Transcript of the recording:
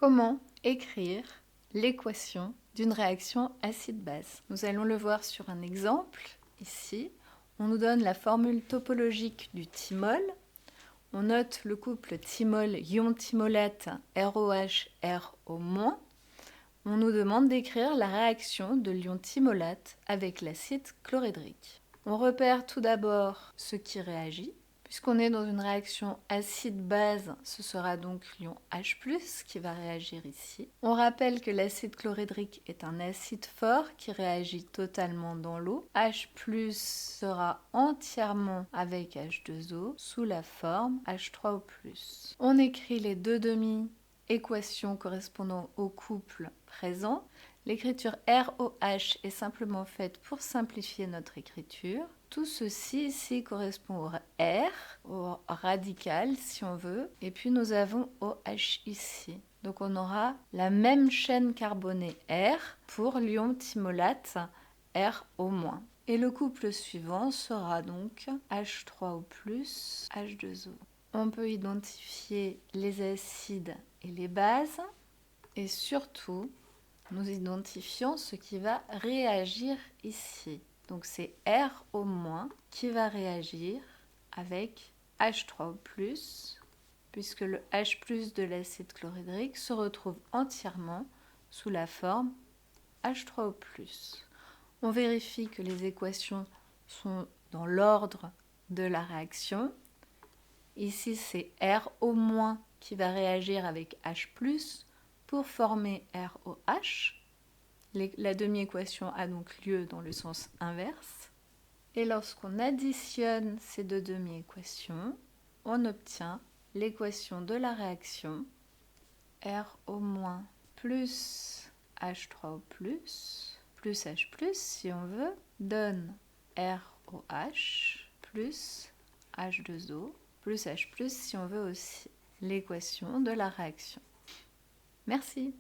Comment écrire l'équation d'une réaction acide-base? Nous allons le voir sur un exemple. Ici, on nous donne la formule topologique du thymol. On note le couple thymol-ion thymolate ROH-RO-. On nous demande d'écrire la réaction de l'ion thymolate avec l'acide chlorhydrique. On repère tout d'abord ce qui réagit. Puisqu'on est dans une réaction acide-base, ce sera donc l'ion H+, qui va réagir ici. On rappelle que l'acide chlorhydrique est un acide fort qui réagit totalement dans l'eau. H+ sera entièrement avec H2O sous la forme H3O+. On écrit les deux demi-équations correspondant au couple présent. L'écriture ROH est simplement faite pour simplifier notre écriture. Tout ceci ici correspond au R, au radical si on veut, et puis nous avons OH ici. Donc on aura la même chaîne carbonée R pour l'ion thymolate RO-. Et le couple suivant sera donc H3O+, H2O. On peut identifier les acides et les bases, et surtout, nous identifions ce qui va réagir ici. Donc c'est RO- qui va réagir avec H3O+, puisque le H+ de l'acide chlorhydrique se retrouve entièrement sous la forme H3O+. On vérifie que les équations sont dans l'ordre de la réaction. Ici, c'est RO- qui va réagir avec H+, pour former ROH. La demi-équation a donc lieu dans le sens inverse. Et lorsqu'on additionne ces deux demi-équations, on obtient l'équation de la réaction RO- plus H3O+, plus H+, si on veut, donne ROH plus H2O plus H+, si on veut aussi l'équation de la réaction. Merci.